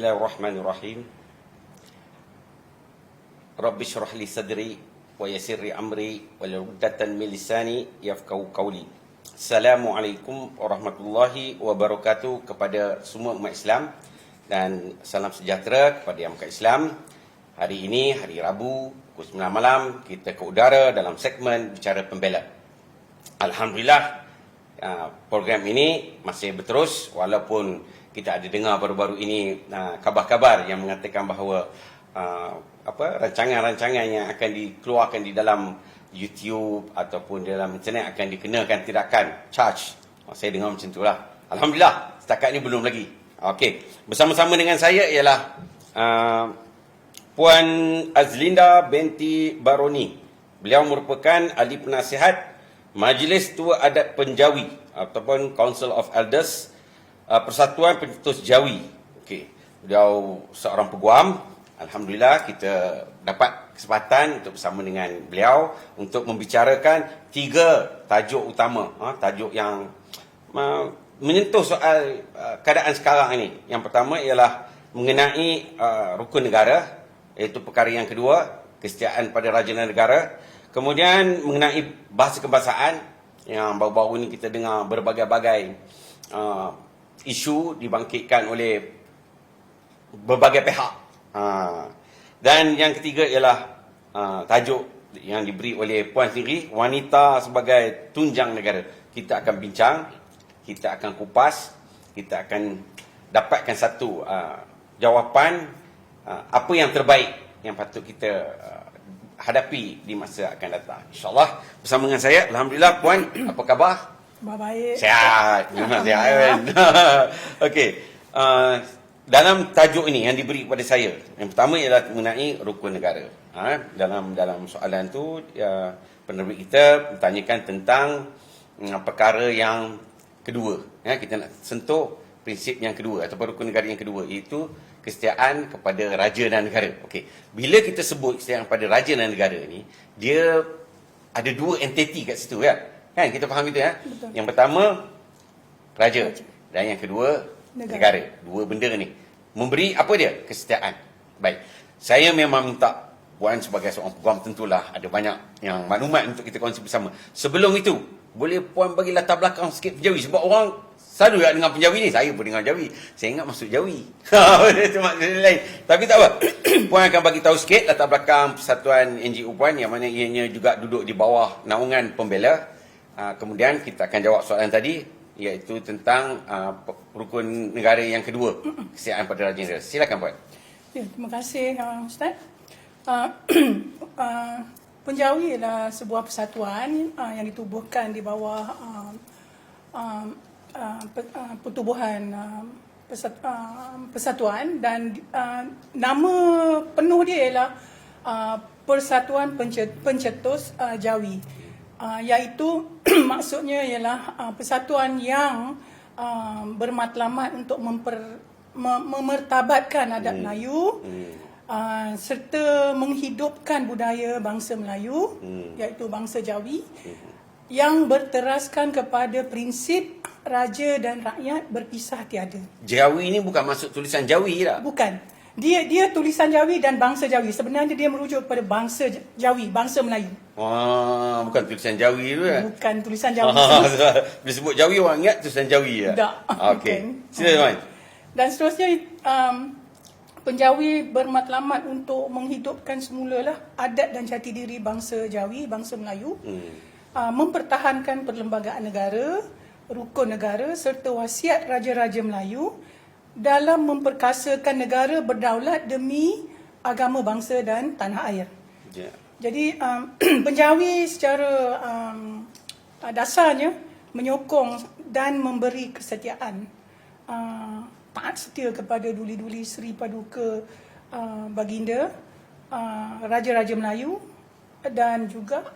Bismillahirrahmanirrahim. Rabbi shrah li sadri wa yassir li amri wahlul 'uqdatam min lisani yafqahu qawli. Assalamualaikum warahmatullahi wabarakatuh kepada semua umat Islam dan salam sejahtera kepada yang bukan Islam. Hari ini, hari Rabu, pukul 9 malam, kita ke udara dalam segmen Bicara Pembela. Alhamdulillah, program ini masih berterus walaupun kita ada dengar baru-baru ini kabar-kabar yang mengatakan bahawa rancangan-rancangan yang akan dikeluarkan di dalam YouTube ataupun dalam internet akan dikenakan tindakan charge. Saya dengar macam itulah. Alhamdulillah, setakat ini belum lagi. Okey, bersama-sama dengan saya ialah Puan Azlinda binti Baroni. Beliau merupakan ahli penasihat Majlis Tua Adat Penjawi ataupun Council of Elders Persatuan Pencetus Jawi. Okey, beliau seorang peguam. Alhamdulillah kita dapat kesempatan untuk bersama dengan beliau untuk membicarakan 3 tajuk utama, tajuk yang menyentuh soal keadaan sekarang ini. Yang pertama ialah mengenai rukun negara, iaitu perkara yang kedua, kesetiaan pada raja dan negara. Kemudian mengenai bahasa kebangsaan yang baru-baru ini kita dengar berbagai-bagai isu dibangkitkan oleh berbagai pihak. Dan yang ketiga ialah tajuk yang diberi oleh Puan sendiri, wanita sebagai tunjang negara. Kita akan bincang, kita akan kupas, kita akan dapatkan satu jawapan apa yang terbaik yang patut kita hadapi di masa akan datang. InsyaAllah bersama dengan saya. Alhamdulillah, Puan, apa khabar? Baik. Sihat. Memang sihat. Okey. Dalam tajuk ini yang diberi kepada saya, yang pertama ialah mengenai rukun negara. Dalam soalan tu, penerbit kita bertanyakan tentang perkara yang kedua. Kita nak sentuh prinsip yang kedua ataupun rukun negara yang kedua, iaitu kesetiaan kepada raja dan negara. Okey. Bila kita sebut kesetiaan kepada raja dan negara ni, dia ada 2 entiti kat situ kan? Kan kita faham itu ya? Betul. Yang pertama raja dan yang kedua negara. 2 benda ni memberi apa dia? Kesetiaan. Baik. Saya memang minta Puan sebagai seorang peguam, tentulah ada banyak yang maklumat untuk kita kongsi bersama. Sebelum itu, boleh Puan bagi latar belakang sikit Penjawi, sebab orang selalu nak dengar Penjawi ni. Saya pun dengar Jawi. Saya ingat masuk Jawi. Itu maksud lain. Tapi tak apa. Puan akan bagi tahu sikit latar belakang Persatuan NGO Puan, yang mana ianya juga duduk di bawah naungan pembela. Kemudian kita akan jawab soalan tadi, iaitu tentang rukun negara yang kedua, kesetiaan pada raja negara. Silakan Puan. Ya, terima kasih Ustaz. Penjawi adalah sebuah persatuan yang ditubuhkan di bawah pertubuhan persatuan, dan nama penuh dia ialah Persatuan Pencetus Jawi, iaitu maksudnya ialah persatuan yang bermatlamat untuk memertabatkan adat Melayu, serta menghidupkan budaya bangsa Melayu, iaitu bangsa Jawi, yang berteraskan kepada prinsip raja dan rakyat berpisah tiada. Jawi ini bukan masuk tulisan Jawi tak? Bukan. Dia tulisan Jawi dan bangsa Jawi. Sebenarnya dia merujuk kepada bangsa Jawi, bangsa Melayu. Bukan tulisan Jawi tu kan? Bukan tulisan Jawi. Bila sebut Jawi, orang ingat tulisan Jawi tak? Tak. Okey. Silakan. Dan seterusnya, Penjawi bermatlamat untuk menghidupkan semulalah adat dan jati diri bangsa Jawi, bangsa Melayu, mempertahankan perlembagaan negara, rukun negara serta wasiat raja-raja Melayu dalam memperkasakan negara berdaulat demi agama bangsa dan tanah air. Yeah. Jadi Penjawi secara dasarnya menyokong dan memberi kesetiaan, taat setia kepada duli-duli Seri Paduka Baginda, raja-raja Melayu dan juga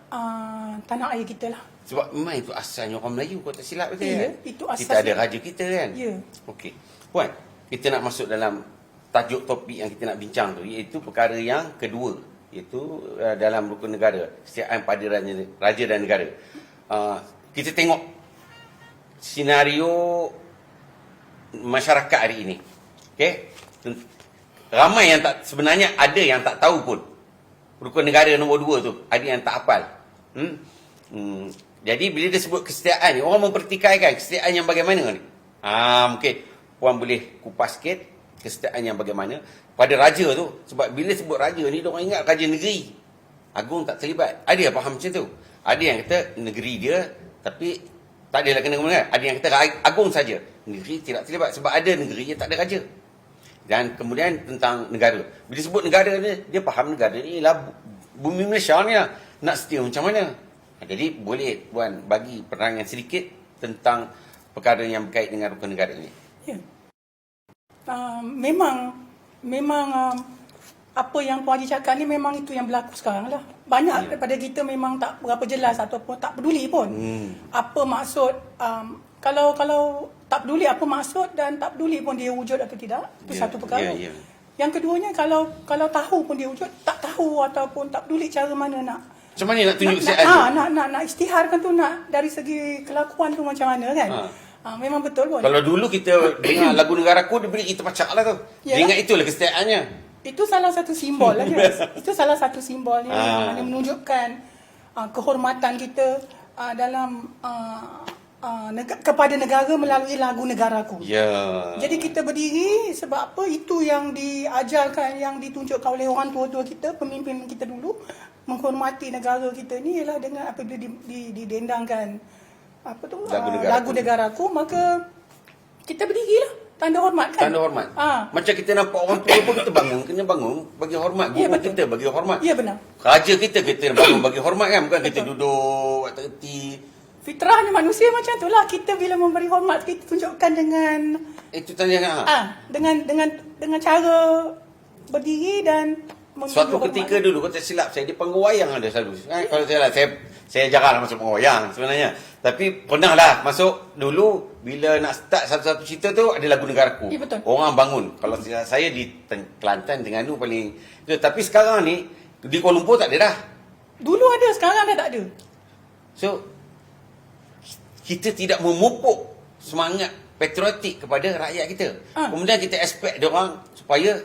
tanah air kita lah. Sebab memang itu asalnya orang Melayu, kalau tak silap betul ya, kan? Itu asas kita ada raja kita kan? Ya. Okey. Puan, kita nak masuk dalam tajuk topik yang kita nak bincang tu, iaitu perkara yang kedua, iaitu dalam rukun negara, kesetiaan pada raja dan negara. Kita tengok senario masyarakat hari ini. Okey? ramai yang tak, sebenarnya ada yang tak tahu pun. Rukun negara nombor 2 tu, ada yang tak hafal. Jadi bila dia sebut kesetiaan ni, orang mempertikaikan kesetiaan yang bagaimana ni? Mungkin puan boleh kupas sikit kesetiaan yang bagaimana pada raja tu. Sebab bila sebut raja ni, diorang ingat raja negeri. Agung tak terlibat. Ada yang faham macam tu. Ada yang kata negeri dia, tapi tak adalah kena-kena. Ada yang kata agung saja. Negeri tidak terlibat. Sebab ada negeri yang tak ada raja. Dan kemudian tentang negara. Bila sebut negara ni, dia faham negara ni lah bumi Malaysia ni lah. Nak setia macam mana? Jadi boleh Puan bagi penerangan sedikit tentang perkara yang berkait dengan rukun negara ni. Ya. Memang apa yang Puan Haji cakap ni memang itu yang berlaku sekarang lah. Banyak daripada kita memang tak berapa jelas ataupun tak peduli pun. Apa maksud, kalau tak peduli apa maksud dan tak peduli pun dia wujud atau tidak, itu satu perkara. Yang keduanya, kalau tahu pun dia wujud, tak tahu ataupun tak peduli cara mana nak. Macam mana nak tunjuk kesihatan tu? Nak isytiharkan tu, nak dari segi kelakuan tu macam mana kan. Memang betul pun. Kalau dulu kita dengar lagu Negaraku, dia beri kita pacak lah tu. Dia ingat itulah kesetiaannya. Itu salah satu simbol lah. Itu salah satu simbolnya yang menunjukkan kehormatan kita dalam kepada negara melalui lagu Negaraku. Jadi kita berdiri sebab apa? Itu yang diajarkan, yang ditunjukkan oleh orang tua-tua kita, pemimpin kita dulu, menghormati negara kita ni ialah dengan apabila didendangkan lagu Negaraku, maka kita berdirilah. Tanda hormat kan? Tanda hormat. Macam kita nampak orang tua pun kita bangun, kena bangun bagi hormat. Guru kita bagi hormat. Ya, benar. Raja kita bangun bagi hormat kan? Bukan kita duduk terti. Fitrahnya manusia macam tu lah. Kita bila memberi hormat, kita tunjukkan dengan itu tanya dengan cara berdiri dan suatu ketika dulu, kalau tak silap saya, di panggung wayang ada selalu. Kalau saya jarang masuk panggung wayang sebenarnya. Tapi pernah lah masuk dulu, bila nak start satu-satu cerita tu, ada lagu Negaraku. Ya, betul. Orang bangun. Kalau saya di Kelantan, Terengganu paling. Tapi sekarang ni, di Kuala Lumpur tak ada dah. Dulu ada, sekarang dah tak ada. So, kita tidak memupuk semangat patriotik kepada rakyat kita. Kemudian kita expect diorang supaya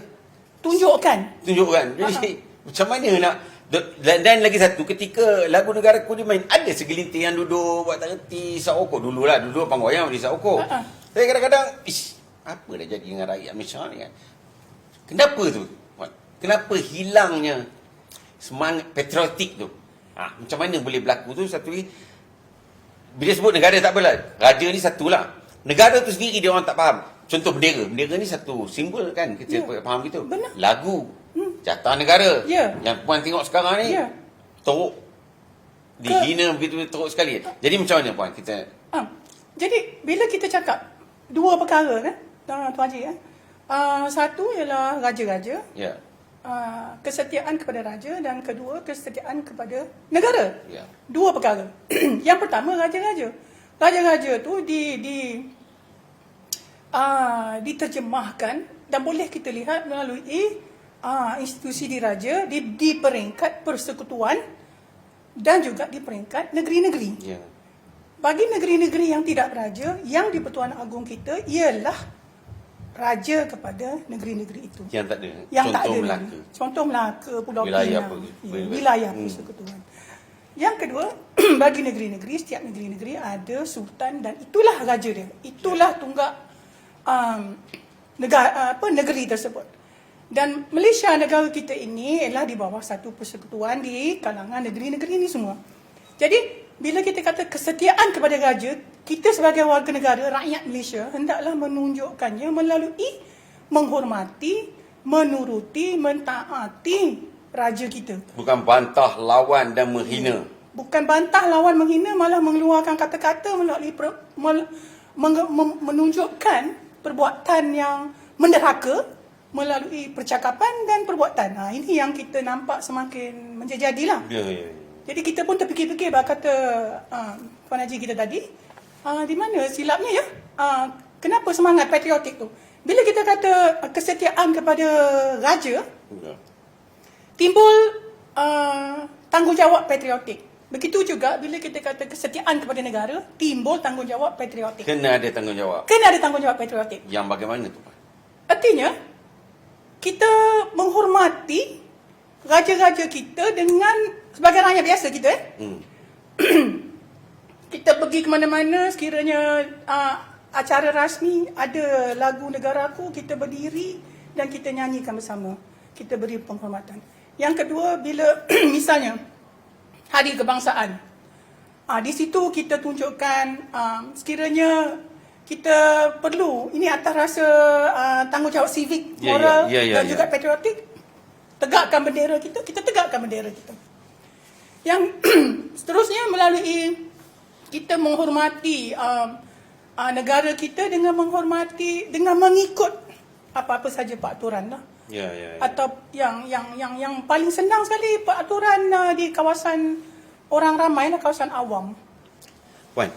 tunjukkan. Jadi macam mana nak. Dan lagi satu, ketika lagu Negaraku dia main, ada segelintir yang duduk buat tak reti, isap okok. Dulu panggung wayang isap okok. Saya kadang-kadang, apa dah jadi dengan rakyat Malaysia ni kan? Kenapa tu? Kenapa hilangnya semangat patriotik tu? Macam mana boleh berlaku tu? Satu lagi, bila sebut negara tak apalah. Raja ni satulah. Negara tu sendiri dia orang tak faham. Contoh bendera. Bendera ni satu simbol kan. Kita faham gitu. Benar. Lagu. Jatah negara. Yang Puan tengok sekarang ni. Teruk. Dihina begitu teruk sekali. Jadi macam mana Puan? Jadi bila kita cakap dua perkara kan. Tuan Haji kan. Satu ialah raja-raja. Kesetiaan kepada raja, dan kedua kesetiaan kepada negara. Dua perkara. Yang pertama raja-raja. Raja-raja tu diterjemahkan dan boleh kita lihat melalui institusi diraja di peringkat persekutuan dan juga di peringkat negeri-negeri. Bagi negeri-negeri yang tidak beraja, yang di Pertuan Agong kita ialah raja kepada negeri-negeri itu. Yang tak ada. Contoh Melaka. Contoh Melaka, Pulau Pinang. Wilayah persekutuan. Yang kedua, bagi negeri-negeri, setiap negeri-negeri ada sultan dan itulah raja dia. Itulah tunggak negeri tersebut. Dan Malaysia, negara kita ini ialah di bawah satu persekutuan di kalangan negeri-negeri ini semua. Jadi, bila kita kata kesetiaan kepada raja, kita sebagai warga negara, rakyat Malaysia, hendaklah menunjukkannya melalui menghormati, menuruti, mentaati raja kita. Bukan bantah, lawan dan menghina. Bukan bantah, lawan, menghina, malah mengeluarkan kata-kata melalui menunjukkan perbuatan yang menderhaka melalui percakapan dan perbuatan. Ini yang kita nampak semakin menjadi-jadilah. Jadi kita pun terfikir-fikir kata Puan Haji kita tadi, di mana silapnya ya? Kenapa semangat patriotik tu? Bila kita kata kesetiaan kepada raja, timbul tanggungjawab patriotik. Begitu juga bila kita kata kesetiaan kepada negara, timbul tanggungjawab patriotik. Kena ada tanggungjawab. Kena ada tanggungjawab patriotik. Yang bagaimana tu Pak? Artinya, kita menghormati raja-raja kita dengan sebagai rakyat biasa kita kita pergi ke mana-mana sekiranya acara rasmi ada lagu negaraku, kita berdiri dan kita nyanyikan bersama. Kita beri penghormatan. Yang kedua, bila misalnya hari kebangsaan, di situ kita tunjukkan sekiranya kita perlu, ini atas rasa tanggungjawab civik, moral dan juga patriotik, tegakkan bendera kita, kita tegakkan bendera kita. Yang seterusnya melalui kita menghormati negara kita dengan menghormati, dengan mengikut apa-apa saja peraturan lah. Atau yang paling senang sekali peraturan di kawasan orang ramai lah, kawasan awam. Puan,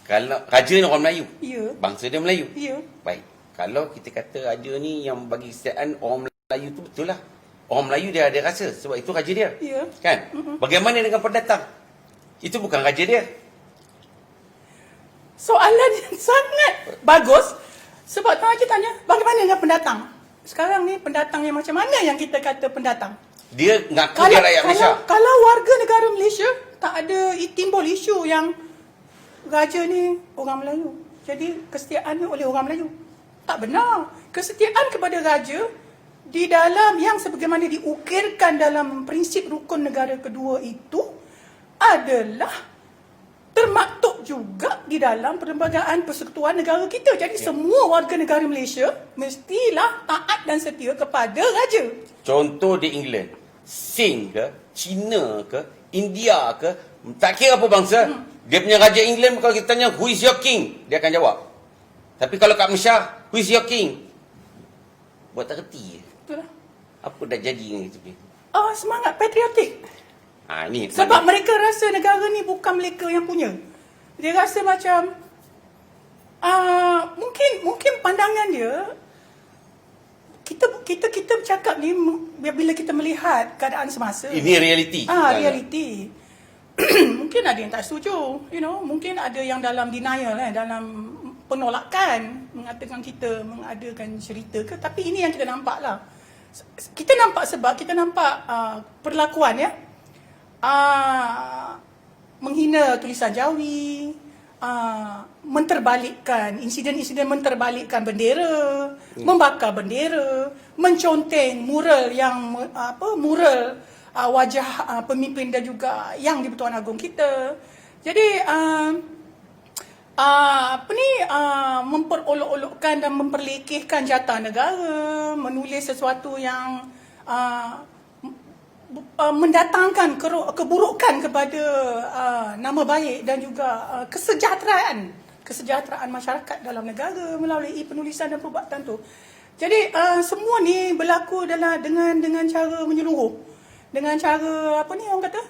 kalau raja ni orang Melayu, Ya. bangsa dia Melayu. Ya. Baik, kalau kita kata raja ni yang bagi kesetiaan orang Melayu tu betul lah. Orang Melayu dia ada rasa sebab itu raja dia. Ya. Kan? Bagaimana dengan pendatang? Itu bukan raja dia. Soalan yang sangat bagus. Sebab tuan Haji tanya, bagaimana dengan pendatang? Sekarang ni pendatang yang macam mana yang kita kata pendatang? Dia ngaku dia rakyat Malaysia. Kalau warga negara Malaysia, tak ada timbul isu yang raja ni orang Melayu. Jadi kesetiaannya oleh orang Melayu. Tak benar. Kesetiaan kepada raja di dalam yang sebagaimana diukirkan dalam prinsip rukun negara kedua itu adalah termaktub juga di dalam Perlembagaan Persekutuan Negara kita. Jadi semua warga negara Malaysia mestilah taat dan setia kepada raja. Contoh di England, Sing ke, China ke, India ke, tak kira apa bangsa, dia punya raja England kalau kita tanya who is your king, dia akan jawab. Tapi kalau kat Malaysia, who is your king? Buat tak reti. Betul lah. Apa dah jadi dengan itu? Semangat patriotik. Ini Sebab mereka rasa negara ni bukan mereka yang punya. Dia rasa macam mungkin pandangan dia, kita bercakap ni bila kita melihat keadaan semasa. ini realiti. Realiti. Mungkin ada yang tak setuju, mungkin ada yang dalam denial, dalam penolakan, mengatakan kita mengadakan cerita ke, tapi ini yang kita nampak lah. Kita nampak sebab kita nampak perlakuan menghina tulisan Jawi, menterbalikkan, insiden-insiden menterbalikkan bendera, membakar bendera, menconteng mural yang mural wajah pemimpin dan juga yang di-Pertuan Agong kita. Jadi memperolok-olokkan dan memperlekehkan jatah negara, menulis sesuatu yang mendatangkan keburukan kepada nama baik dan juga kesejahteraan masyarakat dalam negara melalui penulisan dan perbuatan tu. Jadi semua ni berlaku dengan cara menyeluruh, dengan cara orang kata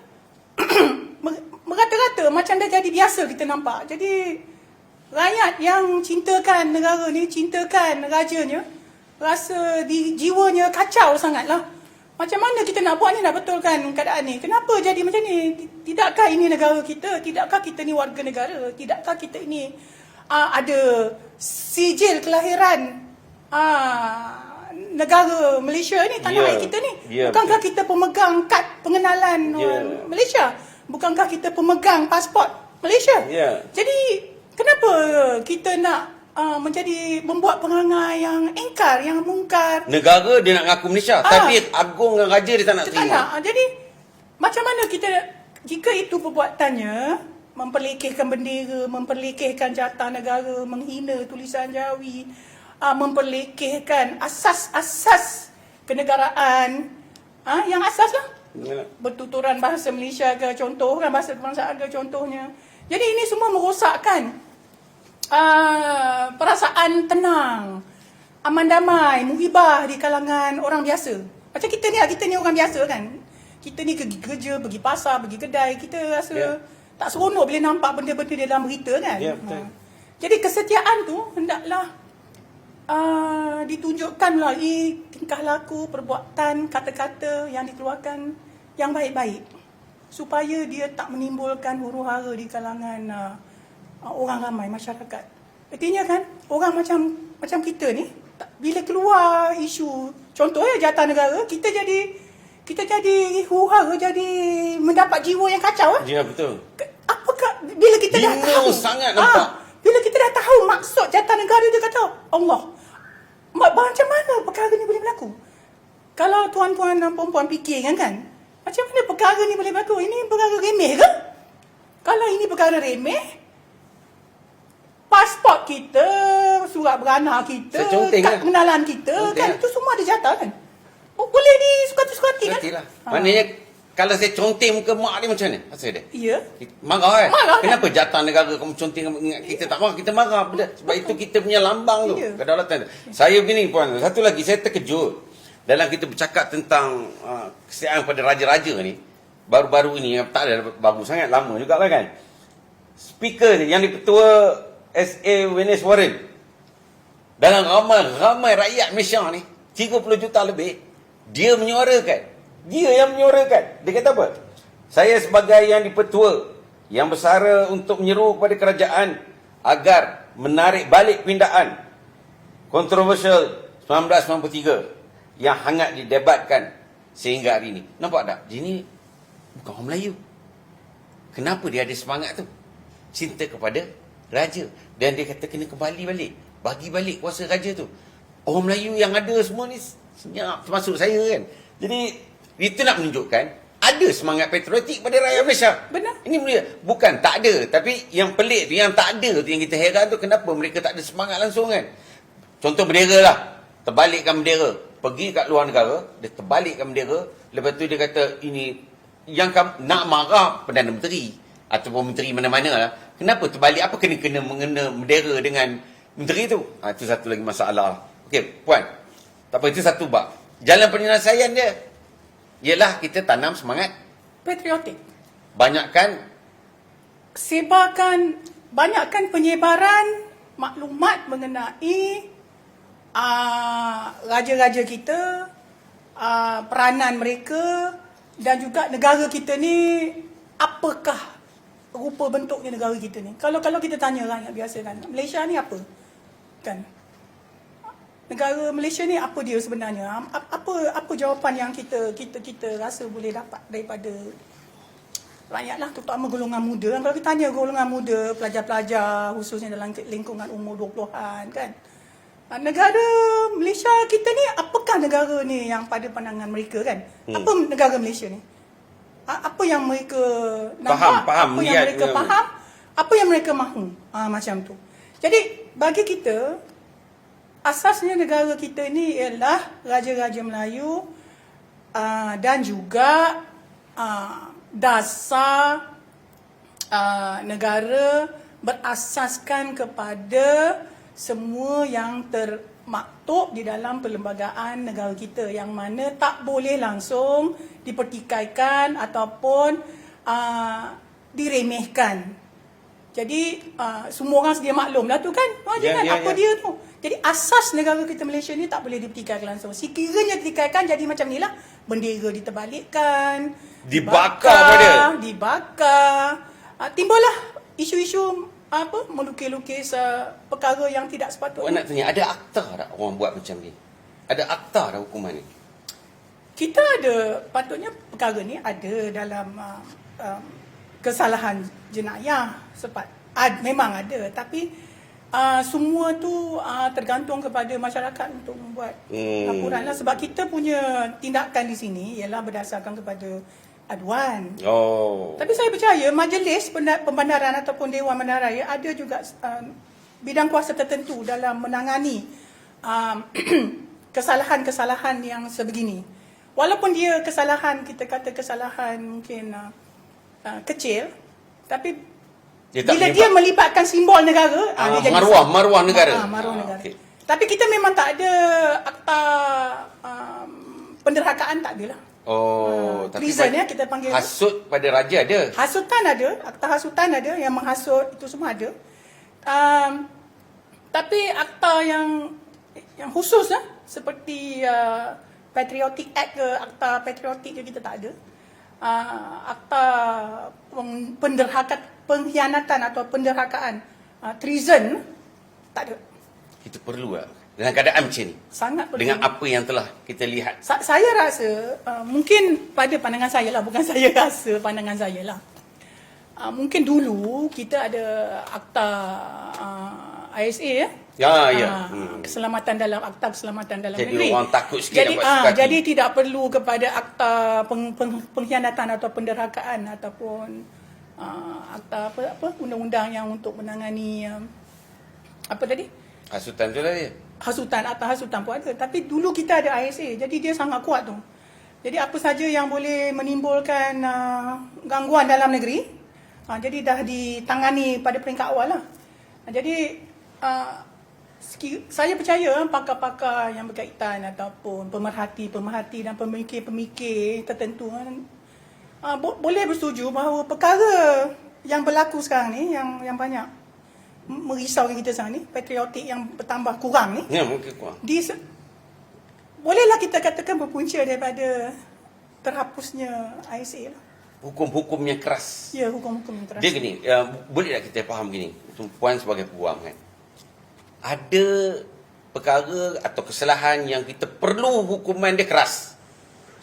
merata-rata macam dah jadi biasa kita nampak. Jadi rakyat yang cintakan negara ni, cintakan rajanya, rasa jiwanya kacau sangatlah. Macam mana kita nak buat ni, nak betulkan keadaan ni? Kenapa jadi macam ni? Tidakkah ini negara kita? Tidakkah kita ni warga negara? Tidakkah kita ini ada sijil kelahiran negara Malaysia ni, tanah air kita ni? Bukankah kita pemegang kad pengenalan Malaysia? Bukankah kita pemegang pasport Malaysia? Jadi kenapa kita nak membuat perangai yang engkar, yang mungkar? Negara dia nak ngaku Malaysia, tapi agung dan raja dia tak nak terima. Jadi macam mana kita, jika itu perbuatannya memperlekehkan bendera, memperlekehkan jatah negara, menghina tulisan Jawi, memperlekehkan asas-asas kenegaraan, yang asas lah, bertuturan bahasa Malaysia ke contohkan, bahasa kebangsaan ke contohnya. Jadi ini semua merosakkan perasaan tenang, aman damai, muhibah di kalangan orang biasa. Macam kita ni orang biasa kan. Kita ni pergi kerja, pergi pasar, pergi kedai, kita rasa tak seronok bila nampak benda-benda di dalam berita kan. Betul. Jadi kesetiaan tu hendaklah ditunjukkan melalui tingkah laku, perbuatan, kata-kata yang dikeluarkan yang baik-baik, supaya dia tak menimbulkan huru-hara di kalangan orang ramai masyarakat. Artinya kan orang macam kita ni, bila keluar isu contohnya jatah negara, kita jadi huru-hara, jadi mendapat jiwa yang kacau. Ya, betul. Apakah bila kita dah Bingung tahu sangat nampak. bila kita dah tahu maksud jatah negara, dia kata Allah, macam mana perkara ni boleh berlaku? Kalau tuan-tuan dan puan-puan fikir kan, macam mana perkara ni boleh berlaku? Ini perkara remeh ke? Kalau ini perkara remeh, pasport kita, surat beranak kita, kad pengenalan kita, kan itu semua ada jatah kan? Boleh disuka-sukati kan? Lah. Maknanya kalau saya conteng muka mak dia macam mana? Asal dia? Ya. Marah kan? Marah, Kenapa jatah negara kamu conteng ingat kita tak marah? Kita marah. Sebab itu kita punya lambang tu. Ya. Kedaulatan tu. Saya begini puan. Satu lagi saya terkejut. Dalam kita bercakap tentang kesetiaan pada raja-raja ni. Baru-baru ini. Tak ada baru sangat. Lama juga lah kan. Speaker ni yang dipetua SA Wenes Warren. Dalam ramai rakyat Malaysia ni. 30 juta lebih. Dia menyuarakan. Dia yang menyuarakan. Dia kata apa? Saya sebagai yang dipetua, yang bersara untuk menyeru kepada kerajaan agar menarik balik pindaan kontroversial 1993 yang hangat didebatkan sehingga hari ini. Nampak tak? Dia ni bukan orang Melayu. Kenapa dia ada semangat tu? Cinta kepada raja. Dan dia kata kena kembali balik. Bagi balik kuasa raja tu. Orang Melayu yang ada semua ni senyap, termasuk saya kan. Jadi itu nak menunjukkan ada semangat patriotik pada rakyat Malaysia. Benar. Ini bukan tak ada, tapi yang pelik tu, yang tak ada tu, yang kita heran tu, kenapa mereka tak ada semangat langsung kan? Contoh bendera lah. Terbalikkan bendera. Pergi kat luar negara, dia terbalikkan bendera. Lepas tu dia kata ini yang nak marah Perdana Menteri ataupun menteri mana-mana lah. Kenapa terbalik? Apa kena mengena bendera dengan menteri tu? Itu satu lagi masalah. Okey, puan. Tak apa, itu satu bab. Jalan penyelesaian dia ialah kita tanam semangat Patriotik. banyakkan penyebaran maklumat mengenai raja-raja kita, peranan mereka dan juga negara kita ni, apakah rupa bentuknya negara kita ni. Kalau kita tanya rakyat biasa kan, Malaysia ni apa? Kan? Negara Malaysia ni apa dia sebenarnya? Apa jawapan yang kita rasa boleh dapat daripada rakyat lah, terutama golongan muda. Kalau kita tanya golongan muda, pelajar-pelajar khususnya dalam lingkungan umur 20-an kan. Negara Malaysia kita ni, apakah negara ni yang pada pandangan mereka kan? Apa negara Malaysia ni? Apa yang mereka nampak, faham, apa yang mereka faham, apa yang mereka mahu. Macam tu. Jadi bagi kita, asasnya negara kita ni ialah raja-raja Melayu dan juga dasar negara berasaskan kepada semua yang termaktub di dalam perlembagaan negara kita, yang mana tak boleh langsung dipertikaikan ataupun diremehkan. Jadi semua orang sedia maklum lah tu kan. Dia tu. Jadi asas negara kita Malaysia ni tak boleh dipertikaikan langsung. Sekiranya dipertikaikan, jadi macam ni lah. Bendera diterbalikkan, dibakar. Timbullah isu-isu melukis-lukis perkara yang tidak sepatutnya. Nak tanya, ada akta tak orang buat macam ni? Ada akta tak hukuman ni? Kita ada, patutnya perkara ni ada dalam kesalahan jenayah. Memang ada, tapi semua tu tergantung kepada masyarakat untuk membuat laporan lah. Sebab kita punya tindakan di sini ialah berdasarkan kepada aduan. Tapi saya percaya majlis pembandaran ataupun Dewan Bandaraya ada juga bidang kuasa tertentu dalam menangani kesalahan-kesalahan yang sebegini. Walaupun dia kesalahan, kita kata kesalahan mungkin kecil, tapi bila dia melibatkan simbol negara, dia jadi maruah negara. Maruah negara. Okay. Tapi kita memang tak ada akta penderhakaan, tak adalah. Tapi treason kita panggil. Hasut pada raja ada. Hasutan ada, akta hasutan ada, yang menghasut itu semua ada. Tapi akta yang khusus seperti Patriotic Act ke, akta patriotik ke, kita tak ada. Akta pengkhianatan atau penderhakaan, treason, tak ada. Kita perlu dalam keadaan macam ni? Sangat perlu. Dengan apa yang telah kita lihat. Saya rasa, mungkin pada pandangan saya lah, bukan saya rasa, pandangan saya lah. Mungkin dulu kita ada akta ISA ya. Keselamatan dalam akta keselamatan dalam Jadi negeri. orang takut sikit Jadi, nak buat suka hati. jadi tidak perlu kepada akta pengkhianatan atau penderhakaan ataupun akta apa undang-undang yang untuk menangani apa tadi? Hasutan tu lah dia. Hasutan, akta hasutan pun ada. Tapi dulu kita ada ISA. Jadi dia sangat kuat tu. Jadi apa saja yang boleh menimbulkan gangguan dalam negeri, jadi dah ditangani pada peringkat awal lah. Jadi saya percaya pakar-pakar yang berkaitan ataupun pemerhati dan pemikir-pemikir tertentu boleh bersetuju bahawa perkara yang berlaku sekarang ni, yang banyak merisaukan kita sekarang ni, patriotik yang bertambah kurang ni, Ya, mungkin kurang. bolehlah kita katakan berpunca daripada terhapusnya ISA lah. Hukum-hukum yang keras. Ya, hukum-hukum yang keras. Dia gini, boleh tak kita faham gini, Puan sebagai peguam kan, ada perkara atau kesalahan yang kita perlu hukuman dia keras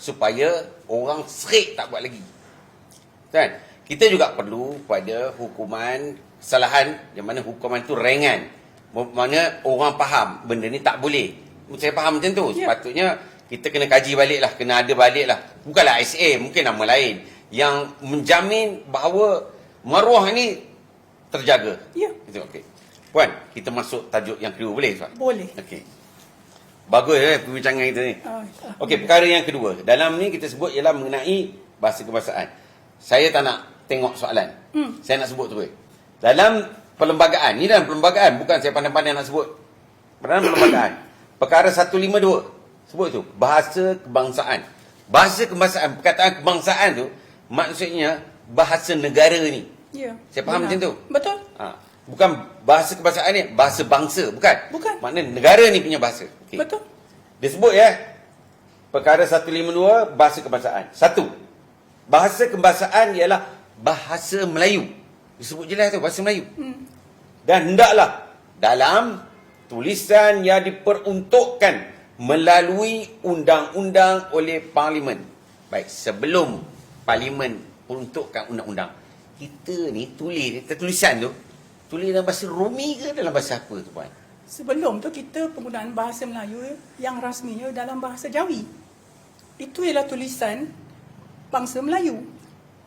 supaya orang serik tak buat lagi, kan? Kita juga perlu pada hukuman kesalahan yang mana hukuman tu ringan, mana orang faham benda ni tak boleh. Saya faham macam tu. Ya. Sepatutnya kita kena kaji balik lah, kena ada balik lah. Bukanlah SA, mungkin nama lain yang menjamin bahawa maruah ni terjaga. Ya. Itu okey. Puan, kita masuk tajuk yang kedua, boleh Tuan? Boleh. Okey. Bagus perbincangan kita ni. Okey, perkara yang kedua. Dalam ni kita sebut ialah mengenai bahasa kebangsaan. Saya tak nak tengok soalan. Saya nak sebut terus. Dalam perlembagaan, ni dalam perlembagaan, bukan saya pandai-pandai nak sebut. Dalam perlembagaan. Perkara 152. Sebut tu, bahasa kebangsaan. Bahasa kebangsaan, perkataan kebangsaan tu maksudnya bahasa negara ni. Ya. Saya faham macam tu? Betul. Bukan bahasa kebangsaan ni, bahasa bangsa, bukan? Bukan. Maknanya negara ni punya bahasa. Okay. Betul. Dia sebut ya, perkara 152, bahasa kebangsaan. Satu, bahasa kebangsaan ialah bahasa Melayu. Disebut jelas tu, bahasa Melayu. Dan hendaklah dalam tulisan yang diperuntukkan melalui undang-undang oleh Parlimen. Baik, sebelum Parlimen peruntukkan undang-undang, kita ni tulisan tu, tulis dalam bahasa Romi ke dalam bahasa apa tu Puan? Sebelum tu kita penggunaan bahasa Melayu yang rasminya dalam bahasa Jawi. Itu ialah tulisan bangsa Melayu.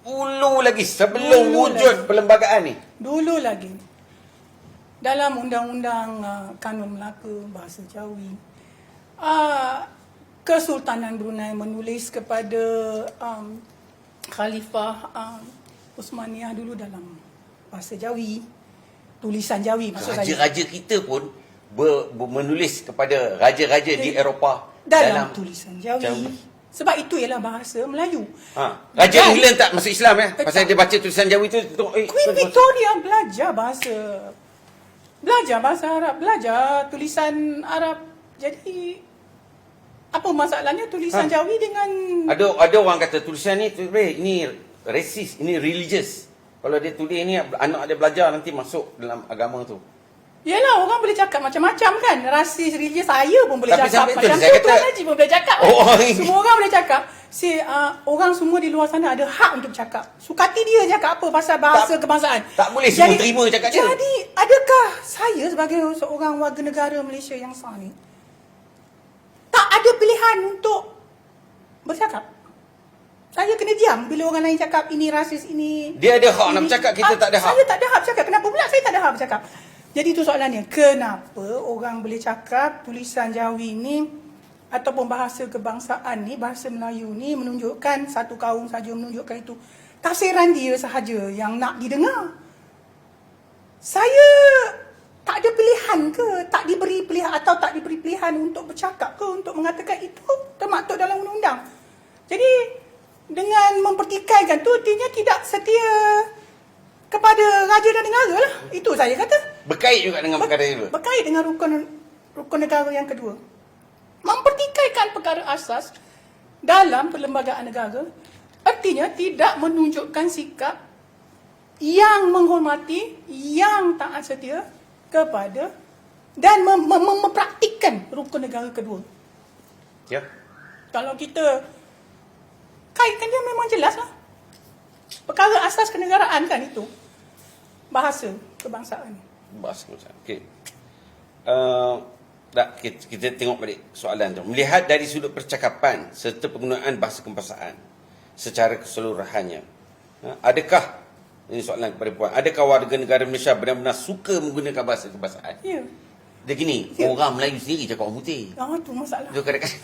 Ulu lagi, sebelum Ulu wujud lagi. perlembagaan ni. Dulu lagi. Dalam undang-undang Kanun Melaka bahasa Jawi. Kesultanan Brunei menulis kepada Khalifah Uthmaniyah dulu dalam bahasa Jawi. Tulisan Jawi maksud saya. Raja-raja kita pun menulis kepada raja-raja di Eropah dalam tulisan Jawi. Sebab itu ialah bahasa Melayu. Raja Dan England tak masuk Islam pasal dia baca tulisan Jawi tu. Queen Victoria belajar bahasa Arab, belajar tulisan Arab. Jadi apa masalahnya tulisan Jawi dengan Ada orang kata tulisan ni ini racist, ini religious. Kalau dia tulis ni anak dia belajar nanti masuk dalam agama tu. Yalah, orang boleh cakap macam-macam kan. Rasis, religius, saya pun boleh Tapi cakap. sampai tu Macam saya tu kata- Tuan Haji pun boleh cakap. Semua orang boleh cakap. Orang semua di luar sana ada hak untuk cakap. Sukati dia cakap apa pasal bahasa kebangsaan. Tak boleh semua terima cakap dia. Jadi, adakah saya sebagai seorang warga negara Malaysia yang sah ni, tak ada pilihan untuk bercakap? Saya kena diam bila orang lain cakap ini rasis, ini... Dia ada hak nak bercakap, kita tak ada hak. Saya tak ada hak bercakap. Kenapa pula saya tak ada hak bercakap? Jadi itu soalannya. Kenapa orang boleh cakap tulisan Jawi ni ataupun bahasa kebangsaan ni, bahasa Melayu ni menunjukkan satu kaum saja, menunjukkan itu. Tafsiran dia sahaja yang nak didengar. Saya tak ada pilihan ke? Tak diberi pilihan atau tak diberi pilihan untuk bercakap ke? Untuk mengatakan itu termaktub dalam undang-undang. Jadi dengan mempertikaikan tu artinya tidak setia kepada raja dan negara lah. Itu saya kata. Berkait juga dengan perkara itu. Berkait dengan rukun negara yang kedua. Mempertikaikan perkara asas dalam perlembagaan negara artinya tidak menunjukkan sikap yang menghormati, yang taat setia kepada dan mempraktikkan rukun negara kedua. Ya. Kalau kita kaitkan dia memang jelas lah. Perkara asas kenegaraan kan itu. Bahasa kebangsaan. Bahasa kebangsaan. Okey. Kita tengok balik soalan tu. Melihat dari sudut percakapan serta penggunaan bahasa kebangsaan secara keseluruhannya, adakah, ini soalan kepada puan, adakah warga negara Malaysia benar-benar suka menggunakan bahasa kebangsaan? Ya. Dia gini, Ya. orang Melayu sendiri cakap orang putih. Tu masalah. Itu kadang-kadang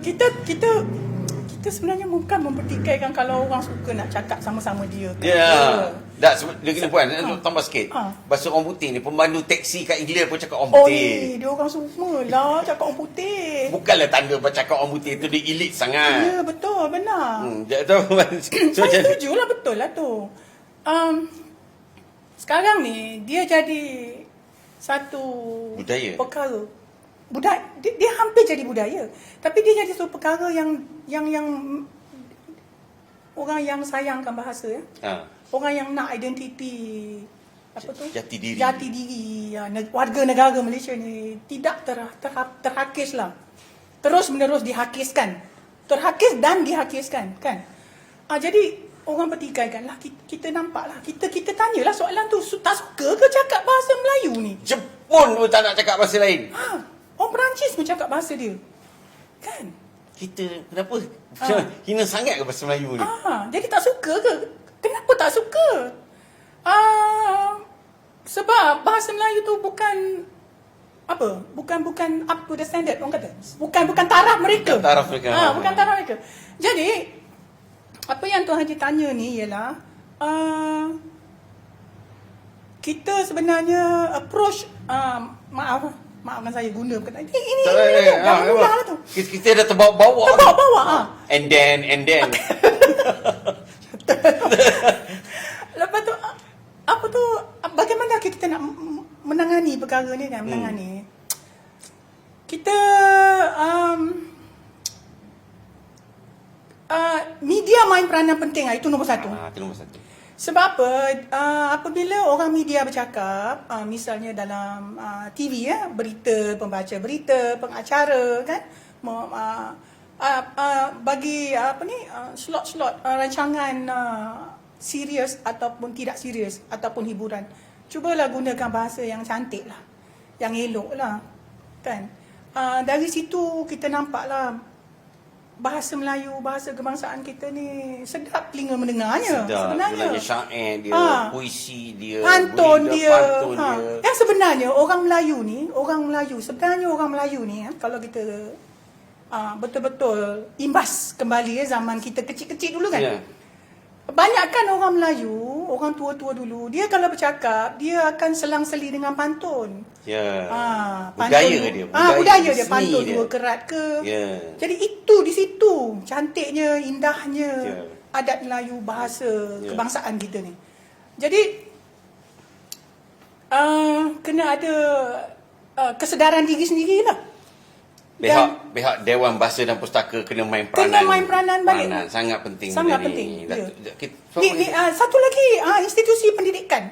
Kita sebenarnya bukan mempertikaikan kalau orang suka nak cakap sama-sama dia. Ya. Tak, dia gini puan, tambah sikit. Ha. Bahasa orang putih ni, pemandu teksi kat England pun cakap orang Oh, putih. dia orang semua lah cakap orang putih. Bukanlah tanda cakap orang putih tu dia elit sangat. Ya, betul, benar. Dia tu so, Saya setuju lah, betul lah tu. Sekarang ni, dia jadi satu Budaya. perkara. Dia hampir jadi budaya. Tapi dia jadi satu perkara yang orang yang sayangkan bahasa ya. Orang yang nak identiti apa tu? Jati diri. Jati diri ya, warga negara Malaysia ni tidak terhakis lah. Terus menerus dihakiskan. Terhakis dan dihakiskan kan. Jadi orang pertikaikan lah, kita nampak lah, kita tanyalah soalan tu, tak suka ke cakap bahasa Melayu ni? Jepun pun tak nak cakap bahasa lain. Orang Perancis pun cakap bahasa dia. Kan? Kita kenapa hina sangat ke bahasa Melayu ni? Jadi tak suka ke? Kenapa tak suka? Sebab bahasa Melayu tu bukan apa? Bukan up to the standard orang kata. Bukan taraf mereka. Bukan taraf mereka. Bukan taraf mereka. Jadi apa yang Tuan Haji tanya ni ialah kita sebenarnya approach maafkan saya guna perkataan ini jangan mudah lah tu. Kita dah terbawa-bawa. Terbawa-bawa. And then Lepas tu apa tu, bagaimana kita nak menangani perkara ni kan, menangani. Kita media main peranan penting, itu nombor satu. Itu nombor satu. Sebab apa? Apabila orang media bercakap, misalnya dalam TV ya, berita, pembaca berita, pengacara kan, bagi slot-slot rancangan serius ataupun tidak serius ataupun hiburan, cubalah gunakan bahasa yang cantik lah, yang elok lah kan. Dari situ kita nampaklah bahasa Melayu, bahasa kebangsaan kita ni sedap telinga mendengarnya. Sedap. Sebenarnya Syair dia, puisi dia, pantun dia. dia. Yang sebenarnya orang Melayu ni kalau kita betul-betul imbas kembali zaman kita kecil-kecil dulu kan. Ya. Banyakkan orang Melayu, orang tua-tua dulu, dia kalau bercakap, dia akan selang-seli dengan pantun. Ya. Budaya dia. Budaya dia, seni pantun dia. 2 kerat ke. Ya. Jadi itu di situ cantiknya, indahnya adat Melayu, bahasa kebangsaan kita ni. Jadi kena ada kesedaran diri sendirilah. Pihak Dewan Bahasa dan Pustaka kena main peranan balik. Sangat penting. Sangat benda penting. ni. Satu lagi institusi pendidikan.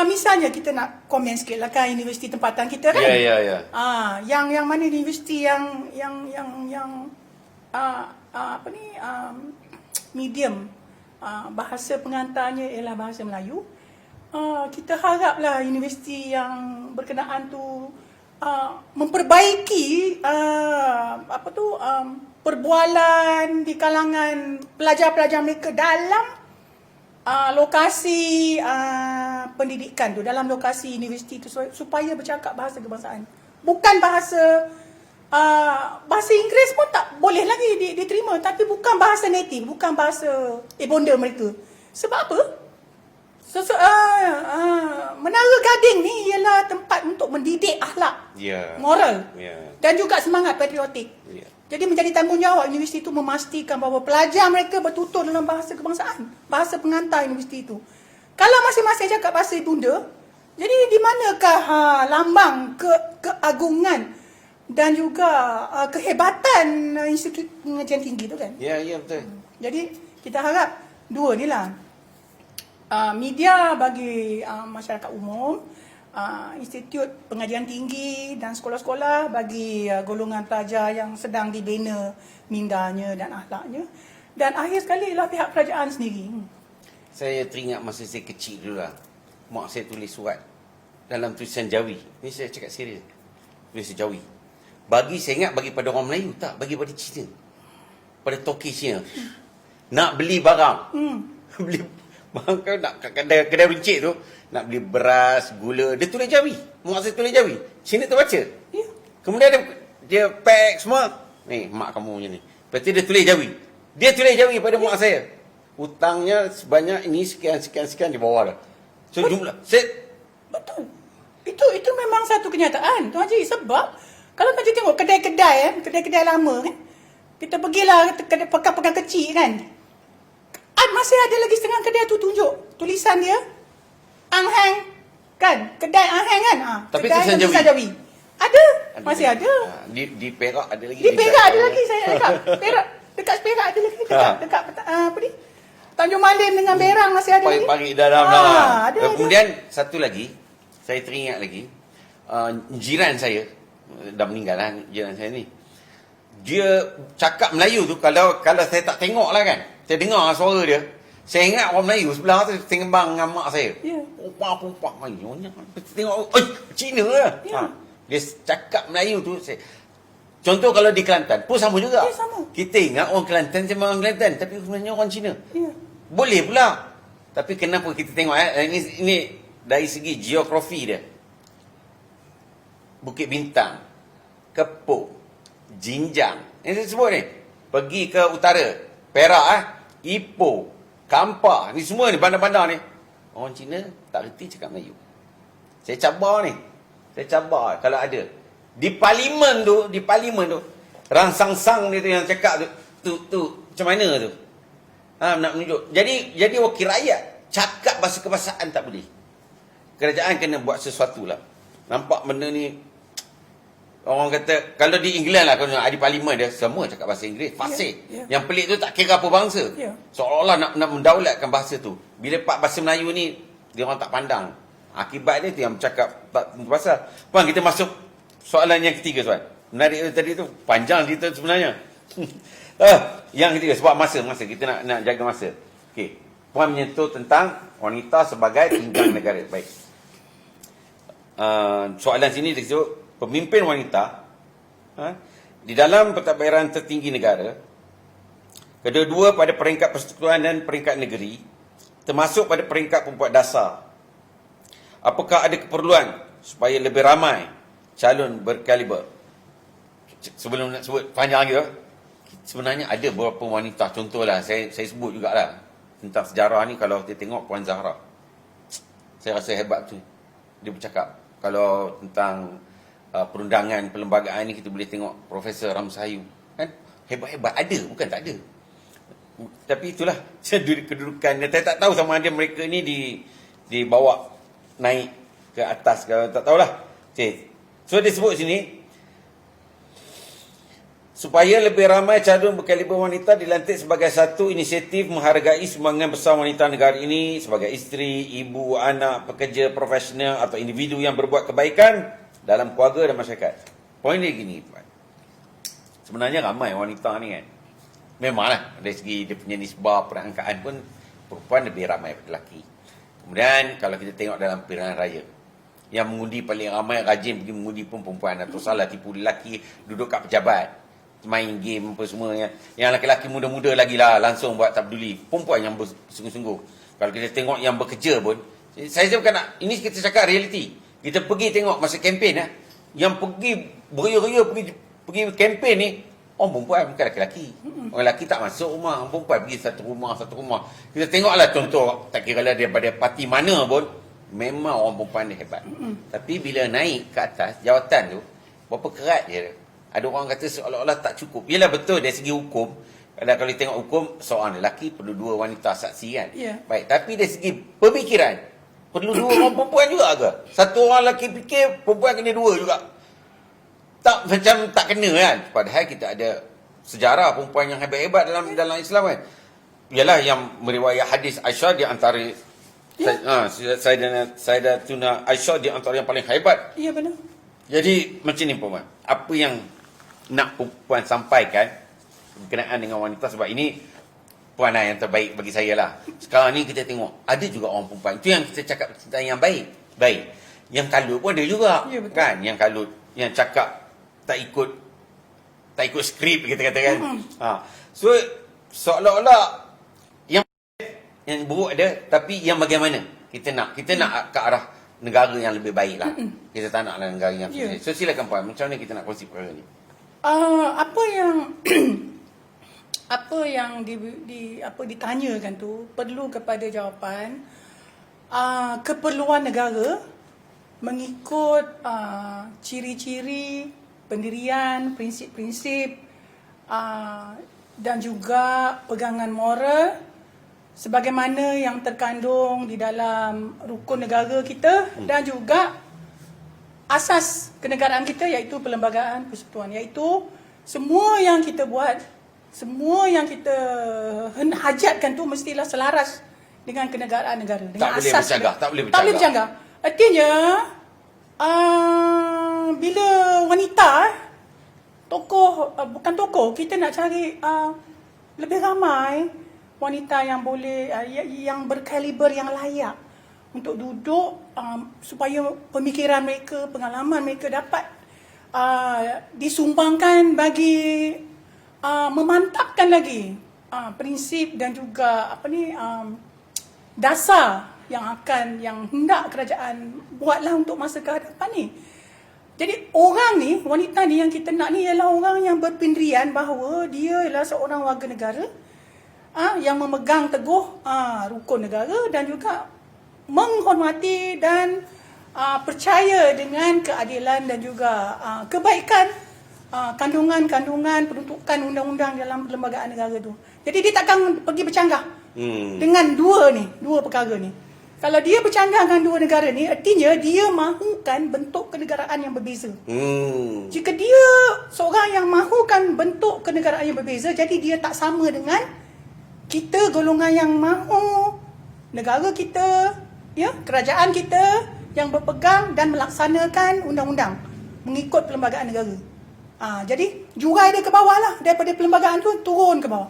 Misalnya kita nak komen sikit lah kan, universiti tempatan kita kan. Ya. Yang mana universiti yang medium bahasa pengantarnya ialah bahasa Melayu. Kita haraplah universiti yang berkenaan tu memperbaiki perbualan di kalangan pelajar-pelajar mereka dalam lokasi pendidikan tu, dalam lokasi universiti tu, supaya bercakap bahasa kebangsaan. Bukan bahasa Inggeris pun tak boleh lagi diterima, tapi bukan bahasa native, bukan bahasa bonda mereka. Sebab apa? Menara Gading ni ialah tempat untuk mendidik akhlak, moral, dan juga semangat patriotik. Jadi menjadi tanggungjawab universiti itu memastikan bahawa pelajar mereka bertutur dalam bahasa kebangsaan, bahasa pengantar universiti itu. Kalau masing-masing cakap bahasa ibunda, jadi di manakah lambang keagungan dan juga kehebatan institut pengajian tinggi tu kan? Ya, betul. Jadi kita harap dua ni lah. Media bagi masyarakat umum, institut pengajian tinggi dan sekolah-sekolah bagi golongan pelajar yang sedang dibina mindanya dan akhlaknya. Dan akhir sekali ialah pihak kerajaan sendiri. Saya teringat masa saya kecil dulu lah. Mak saya tulis surat dalam tulisan Jawi. Ni saya cakap serius. Tulisan Jawi. Saya ingat bagi pada orang Melayu, tak. Bagi pada Cina. Pada toki Cina. Nak beli barang. Beli barang kau nak kedai runcit tu. Nak beli beras, gula. Dia tulis Jawi. Mak saya tulis Jawi. Cina terbaca. Ya. Kemudian dia pack semua. Ni, mak kamu macam ni. Lepas tu dia tulis Jawi. Dia tulis Jawi pada mak saya. Hutangnya sebanyak ini sekian di bawah dah. So jumlah. Betul. Itu memang satu kenyataan, Tuan Haji. Sebab kalau Tuan Haji tengok kedai-kedai kan, kedai-kedai lama kan, kita pergilah ke kedai pekan-pekan kecil kan, masih ada lagi setengah kedai tu tunjuk tulisan dia Anghang kan, kedai Anghang kan. Tapi kedai tulisan Jawi. Ada, masih ada. Di Perak ada lagi. Di Perak ada lagi, saya cakap. Perak, dekat Perak ada lagi, dekat apa ni? Tanjung Malim dengan Berang masih ada lagi. Pagi dalam ada. Kemudian satu lagi, saya teringat lagi, jiran saya dah meninggal lah, jiran saya ni. Dia cakap Melayu tu, kalau saya tak tengok lah kan, saya dengar suara dia, saya ingat orang Melayu sebelah tu tengembang dengan mak saya. Ya. Pompak mayonya. Tengok, Cina lah. Ya. Dia cakap Melayu tu, contoh kalau di Kelantan pun sama juga. Ya, sama. Kita ingat orang Kelantan sama orang Kelantan, tapi sebenarnya orang Cina. Ya. Boleh pula. Tapi kenapa kita tengok ini dari segi geografi dia. Bukit Bintang, Kepuk, Jinjang. Ini saya sebut ni. Pergi ke utara, Perak, Ipoh, Kampar. Ni semua ni bandar-bandar ni. Orang Cina tak reti cakap Melayu. Saya cabar ni. Saya cabar kalau ada. Di parlimen tu, rangsang-sang dia tu yang cakap tu macam mana tu? Nak menunjuk. Jadi wakil rakyat cakap bahasa kebahasaan tak boleh. Kerajaan kena buat sesuatu lah. Nampak benda ni, orang kata, kalau di England lah, kalau di parlimen dia, semua cakap bahasa Inggeris, fasih. Ya. Yang pelik tu tak kira apa bangsa. Ya. Seolah-olah nak mendaulatkan bahasa tu. Bila bahasa Melayu ni, dia orang tak pandang. Akibat dia tu yang bercakap tak tentu pasal. Puan, kita masuk soalan yang ketiga, tuan. Menarik tadi tu, panjang cerita sebenarnya. Yang ketiga, sebab masa kita nak jaga masa. Okey. Puan menyentuh tentang wanita sebagai pinggang negara. Baik. Soalan sini disebut pemimpin wanita di dalam pentadbiran tertinggi negara, kedua-dua pada peringkat persekutuan dan peringkat negeri, termasuk pada peringkat pembuat dasar. Apakah ada keperluan supaya lebih ramai calon berkaliber? Sebelum nak sebut panjang lagi, sebenarnya ada beberapa wanita, contohlah saya sebut jugalah tentang sejarah ni. Kalau kita tengok Puan Zahra, saya rasa hebat tu. Dia bercakap kalau tentang perundangan perlembagaan ni, kita boleh tengok Profesor Ramsayu kan, hebat-hebat, ada, bukan tak ada. Tapi itulah kedudukan. Saya tak tahu sama ada mereka ni dibawa naik ke atas ke, tak tahulah. Okay. So dia sebut sini, supaya lebih ramai calon berkaliber wanita dilantik sebagai satu inisiatif menghargai sumbangan besar wanita negara ini sebagai isteri, ibu, anak, pekerja profesional atau individu yang berbuat kebaikan dalam keluarga dan masyarakat. Poin dia gini, Puan. Sebenarnya ramai wanita ni kan. Memanglah dari segi dia punya nisbah perangkaan pun perempuan lebih ramai daripada lelaki. Kemudian kalau kita tengok dalam pilihan raya, yang mengundi paling ramai, rajin pergi mengundi pun perempuan. Atau salah tipu lelaki duduk kat pejabat, main game apa semua. Yang lelaki-lelaki muda-muda lagi lah, langsung buat tak peduli. Perempuan yang bersungguh-sungguh. Kalau kita tengok yang bekerja pun, saya bukan nak, ini kita cakap realiti. Kita pergi tengok masa kempen, yang pergi beria-ria pergi kempen ni, orang perempuan, bukan lelaki-lelaki. Orang lelaki tak masuk rumah, orang perempuan pergi satu rumah. Kita tengoklah contoh, tak kira lah daripada parti mana pun, memang orang perempuan dia hebat. Tapi bila naik ke atas jawatan tu, berapa kerat je. Ada orang kata seolah-olah tak cukup. Yelah betul dari segi hukum. Kalau tengok hukum, seorang lelaki perlu dua wanita saksi kan. Yeah. Baik, tapi dari segi pemikiran, perlu dua orang perempuan juga ke? Satu orang lelaki fikir, perempuan kena dua juga. Tak, macam tak kena kan. Padahal kita ada sejarah perempuan yang hebat-hebat dalam Islam kan. Ialah yang meriwayat hadis Aisyah di antara Ya. Saya dan Tuna Aisyah di antara yang paling hebat. Ya, benar. Jadi macam ni Puan, apa yang nak Puan sampaikan berkenaan dengan wanita, sebab ini Puan lah yang terbaik bagi saya lah. Sekarang ni kita tengok ada juga orang perempuan, itu yang kita cakap tentang yang baik. Yang kalut pun ada juga. Ya, betul. Kan, yang kalut, yang cakap tak ikut skrip kita kata kan. So seolah-olah yang buruk ada, tapi yang bagaimana kita nak ke arah negara yang lebih baik lah. Kita tak naklah negara yang Ya. So silakan Puan, macam mana kita nak kongsi perkara ni? Apa yang apa yang ditanyakan tu perlu kepada jawapan keperluan negara mengikut ciri-ciri pendirian, prinsip-prinsip dan juga pegangan moral sebagaimana yang terkandung di dalam rukun negara kita dan juga asas kenegaraan kita, iaitu Perlembagaan Persekutuan, iaitu semua yang kita buat, semua yang kita hajatkan tu mestilah selaras dengan kenegaraan negara, dengan Tak boleh asas bercanggah, negara. tak boleh Tak boleh bercanggah. Artinya bila wanita bukan tokoh, kita nak cari lebih ramai wanita yang boleh yang berkaliber yang layak untuk duduk supaya pemikiran mereka, pengalaman mereka dapat disumbangkan bagi memantapkan lagi prinsip dan juga dasar yang hendak kerajaan buatlah untuk masa ke hadapan ni. Jadi orang ni, wanita ni yang kita nak ni ialah orang yang berpendirian bahawa dia ialah seorang warga negara yang memegang teguh rukun negara dan juga menghormati dan percaya dengan keadilan dan juga kebaikan kandungan-kandungan peruntukan undang-undang dalam perlembagaan negara tu. Jadi dia takkan pergi bercanggah dengan dua perkara ni. Kalau dia bercanggah dengan dua negara ni, artinya dia mahukan bentuk kenegaraan yang berbeza. Jika dia seorang yang mahukan bentuk kenegaraan yang berbeza, jadi dia tak sama dengan kita, golongan yang mahu negara kita, kerajaan kita yang berpegang dan melaksanakan undang-undang mengikut perlembagaan negara. Jadi jurai dia ke bawah lah, daripada perlembagaan tu turun ke bawah.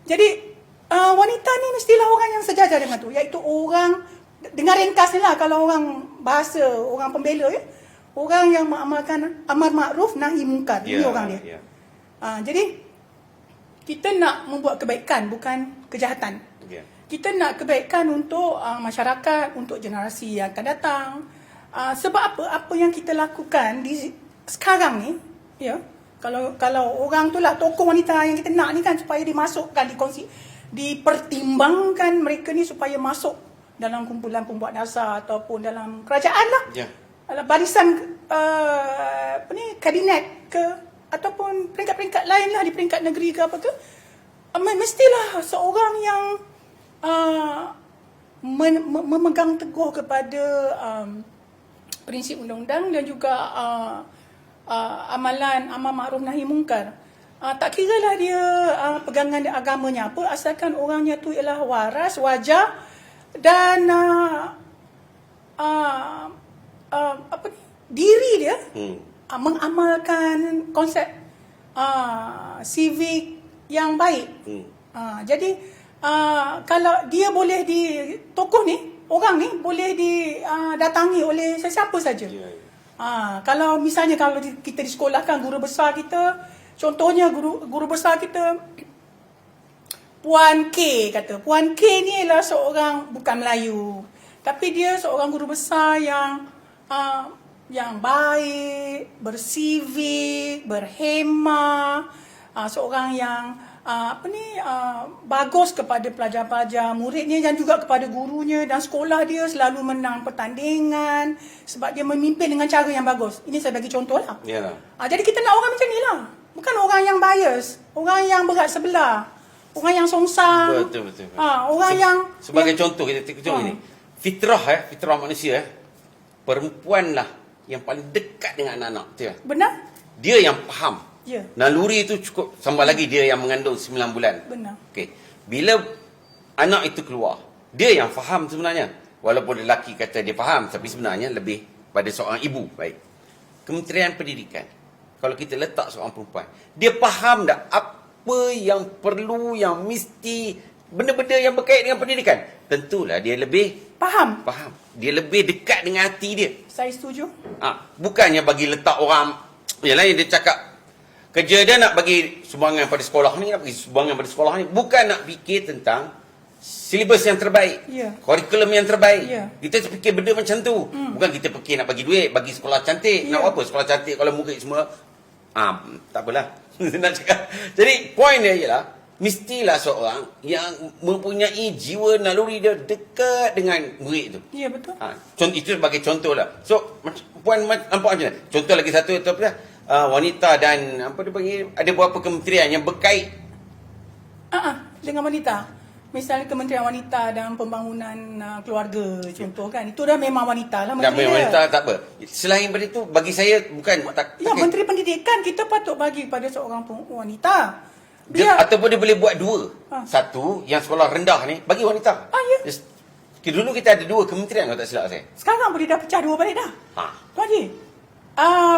Jadi wanita ni mestilah orang yang sejajar dengan tu, iaitu orang, dengar ringkas ni lah kalau orang bahasa orang pembela, orang yang mengamalkan amar makruf nahi mungkar. Ini orang dia. Jadi kita nak membuat kebaikan, bukan kejahatan. Kita nak kebaikan untuk masyarakat, untuk generasi yang akan datang. Sebab apa yang kita lakukan di sekarang ni, kalau orang tu lah tokoh wanita yang kita nak ni kan, supaya dimasukkan, dipertimbangkan mereka ni supaya masuk dalam kumpulan pembuat dasar ataupun dalam kerajaan lah. Barisan kabinet ke, ataupun peringkat-peringkat lain lah, di peringkat negeri ke apa ke, mestilah seorang yang memegang teguh kepada prinsip undang-undang dan juga amalan amar makruf nahi mungkar. Tak kira lah dia pegangan agamanya apa, asalkan orangnya tu ialah waras, wajar dan diri dia mengamalkan konsep civic yang baik. Jadi kalau dia boleh tokoh ni, orang ni boleh didatangi oleh sesiapa saja. Kalau misalnya kalau kita disekolahkan, guru besar kita, contohnya guru besar kita Puan K kata. Puan K ni ialah seorang bukan Melayu, tapi dia seorang guru besar yang baik, bersivik, berhemah, seorang yang bagus kepada pelajar-pelajar muridnya dan juga kepada gurunya, dan sekolah dia selalu menang pertandingan sebab dia memimpin dengan cara yang bagus. Ini saya bagi contoh lah. Jadi kita nak orang macam ni lah, bukan orang yang bias, orang yang berat sebelah, orang yang songsang. Betul. Orang yang sebagai contoh kita tengok ini. Fitrah manusia, perempuan lah yang paling dekat dengan anak-anak, betul. Benar? Dia yang faham. Naluri itu cukup, tambah lagi dia yang mengandung 9 bulan. Benar. Bila anak itu keluar, dia yang faham sebenarnya. walaupun lelaki kata dia faham, tapi sebenarnya lebih pada seorang ibu. Baik. Kementerian Pendidikan, kalau kita letak seorang perempuan, dia faham tak apa yang perlu, yang mesti, benda-benda yang berkait dengan pendidikan? Tentulah dia lebih Faham? faham. Dia lebih dekat dengan hati dia. Saya setuju. Bukannya bagi letak orang, yalah yang dia cakap, kerja dia nak bagi sumbangan pada sekolah ni, nak bagi sumbangan pada sekolah ni, bukan nak fikir tentang silibus yang terbaik, Ya. kurikulum yang terbaik. Ya. Kita fikir benda macam tu. Bukan kita fikir nak bagi duit, bagi sekolah cantik. Ya. Nak apa sekolah cantik kalau murid semua tak apalah. Nak cakap. Jadi point dia ialah mestilah seorang yang mempunyai jiwa naluri dia dekat dengan murid tu. Ya, betul. Itu sebagai contoh lah. So, puan nampak macam mana? Contoh lagi satu tu apa? Wanita dan apa dia panggil, ada beberapa kementerian yang berkait Dengan wanita. Misalnya Kementerian Wanita dan Pembangunan Keluarga, contoh kan. Itu dah memang wanita lah dan menteri dia. wanita tak apa. Selain daripada itu, bagi saya bukan Ya, Menteri Pendidikan kita patut bagi pada seorang wanita. ataupun dia boleh buat dua. Satu, yang sekolah rendah ni bagi wanita. Ya. Dulu kita ada dua kementerian kalau tak silap saya. Sekarang boleh dah pecah dua balik dah. Tuan Haji,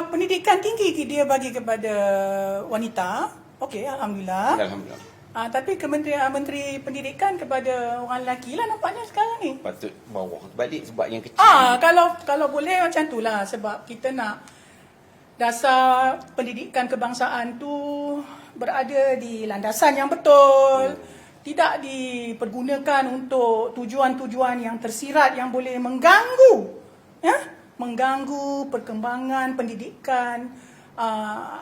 pendidikan tinggi dia bagi kepada wanita. Okey, Alhamdulillah. Alhamdulillah. Tapi Menteri Pendidikan kepada orang lelaki lah nampaknya sekarang ni. Patut bawah balik sebab yang kecil. Kalau boleh macam tu lah. Sebab kita nak dasar pendidikan kebangsaan tu berada di landasan yang betul. Tidak dipergunakan untuk tujuan-tujuan yang tersirat yang boleh mengganggu. Mengganggu perkembangan pendidikan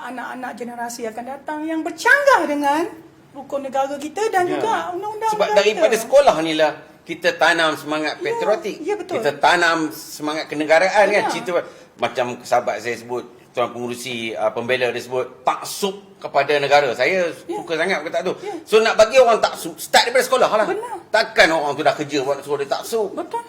anak-anak generasi akan datang yang bercanggah dengan rukun negara kita dan juga undang-undang sebab negara daripada kita. sekolah ni lah kita tanam semangat patriotik. Ya, betul. Kita tanam semangat kenegaraan kan. Ya. Cerita macam sahabat saya sebut, tuan pengurusi pembela dia sebut taksub kepada negara. Saya suka sangat kata tu. Ya. So nak bagi orang taksub start daripada sekolah lah. Benar. Takkan orang tu dah kerja buat suruh dia taksub. Betul.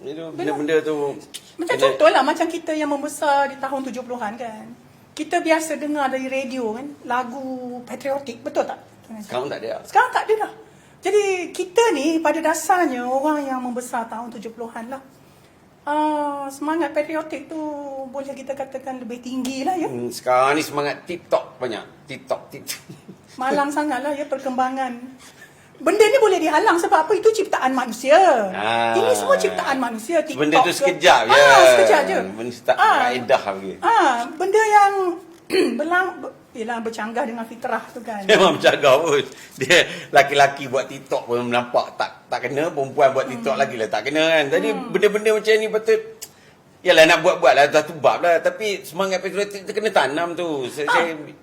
Itu benda-benda tu Macam contoh lah, macam kita yang membesar di tahun 70-an kan. Kita biasa dengar dari radio kan, lagu patriotik, betul tak? sekarang tak ada. Sekarang tak ada dah. Jadi kita ni pada dasarnya orang yang membesar tahun 70-an lah. Semangat patriotik tu boleh kita katakan lebih tinggi lah ya. Sekarang ni semangat TikTok banyak. TikTok. Malang sangat lah ya perkembangan. Benda ni boleh dihalang sebab apa? Itu ciptaan manusia. Ini semua ciptaan manusia. TikTok Benda tu sekejap je. Sekejap je. Benda tak faedah lagi. Benda yang bercanggah dengan fitrah tu kan. Memang bercanggah pun. Dia laki-laki buat TikTok pun nampak tak kena, perempuan buat TikTok lagi lah tak kena kan. Jadi benda-benda macam ni patut, yalah nak buat-buat lah, satu bab lah. Tapi semangat patriotik tu kena tanam tu.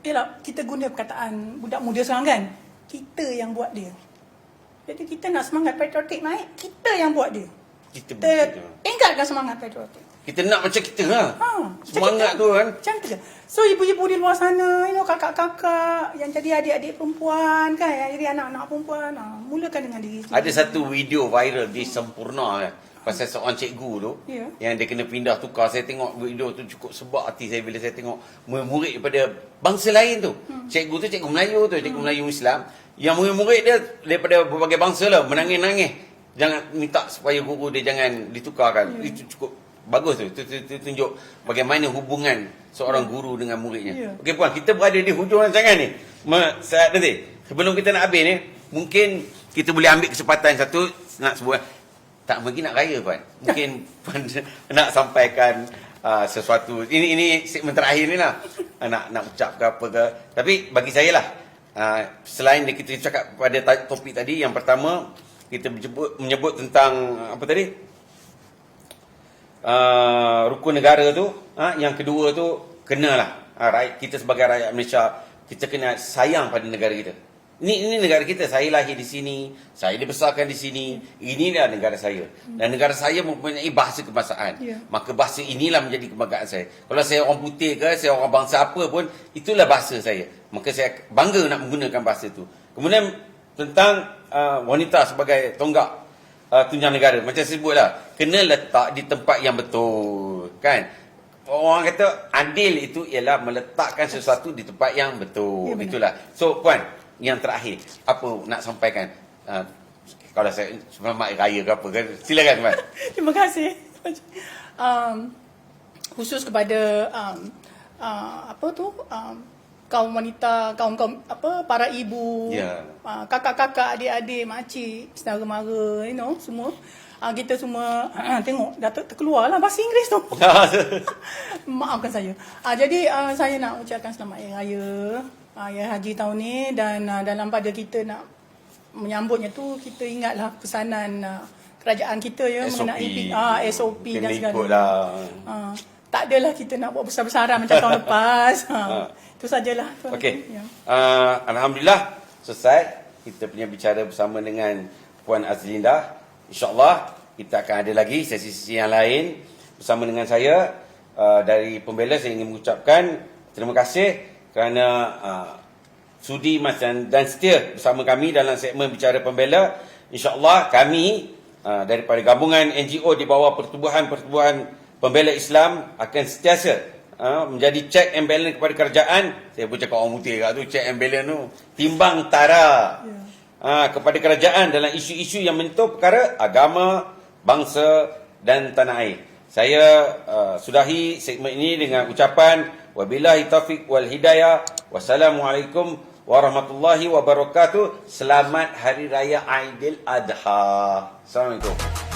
Yalah, kita guna perkataan budak muda sekarang kan. Kita yang buat dia. Jadi kita nak semangat patriotik naik, kita yang buat dia. Kita tingkatkan semangat patriotik. Kita nak macam kita lah. Semangat tu kan. Macam tu je. So ibu-ibu di luar sana, kakak-kakak yang jadi adik-adik perempuan kan, yang jadi anak-anak perempuan, mulakan dengan diri sendiri. Ada satu video viral di Sempurna kan, pasal seorang cikgu tu yang dia kena pindah tukar. Saya tengok video tu cukup sebab hati saya bila saya tengok murid daripada bangsa lain tu. Cikgu tu cikgu Melayu tu, cikgu Melayu Islam. Yang murid-murid dia daripada berbagai bangsa lah menangis-nangis. Jangan minta supaya guru dia jangan ditukarkan. Itu cukup bagus tu. Itu tunjuk bagaimana hubungan seorang guru dengan muridnya. Okey puan, kita berada di hujung rancangan ni. Saat nanti, sebelum kita nak habis ni, mungkin kita boleh ambil kesempatan satu nak sebut. Tak mungkin nak raya puan. Mungkin puan nak sampaikan sesuatu. Ini segmen terakhir ni lah. Nak ucap ke apa ke. Tapi bagi saya lah, selain kita cakap pada topik tadi, yang pertama kita menyebut tentang apa tadi, rukun negara tu. Yang kedua tu kenalah kita sebagai rakyat Malaysia, kita kena sayang pada negara kita. Ini negara kita, saya lahir di sini, saya dibesarkan di sini, inilah negara saya. Dan negara saya mempunyai bahasa kebangsaan. Maka bahasa inilah menjadi kebanggaan saya. Kalau saya orang putih ke, saya orang bangsa apa pun, itulah bahasa saya. Maka saya bangga nak menggunakan bahasa itu. Kemudian tentang wanita sebagai tonggak tunjang negara, macam saya sebutlah, kena letak di tempat yang betul, kan? Orang kata adil itu ialah meletakkan sesuatu di tempat yang betul. Itulah. So puan, yang terakhir, apa nak sampaikan Kalau saya selamat hari raya ke apa kan. Silakan Tuan. Terima kasih. Khusus kepada kaum wanita, kaum para ibu, Ya. kakak-kakak, adik-adik, makcik, saudara mara, semua. Kita semua tengok Datuk terkeluar lah bahasa Inggeris tu. Maafkan saya. Jadi saya nak ucapkan selamat hari raya, Raya Haji tahun ni, dan dalam pada kita nak menyambutnya tu, kita ingatlah pesanan kerajaan kita mengenai SOP dan kena segala. ikutlah. Tak adalah kita nak buat besar-besaran macam tahun lepas. Itu sajalah. Okey. Ya. Alhamdulillah selesai kita punya bicara bersama dengan Puan Azlinda. InsyaAllah kita akan ada lagi sesi-sesi yang lain bersama dengan saya. Dari Pembela saya ingin mengucapkan terima kasih kerana sudi dan setia bersama kami dalam segmen Bicara Pembela. InsyaAllah kami daripada gabungan NGO di bawah Pertubuhan Pembela Islam akan sentiasa menjadi check and balance kepada kerajaan. Saya pun cakap orang putih kat tu, check and balance tu, timbang tara kepada kerajaan dalam isu-isu yang menyentuh perkara agama, bangsa dan tanah air. Saya sudahi segmen ini dengan ucapan wabillahi taufiq wal hidayah. Wassalamualaikum warahmatullahi wabarakatuh. Selamat Hari Raya Aidil Adha. Assalamualaikum.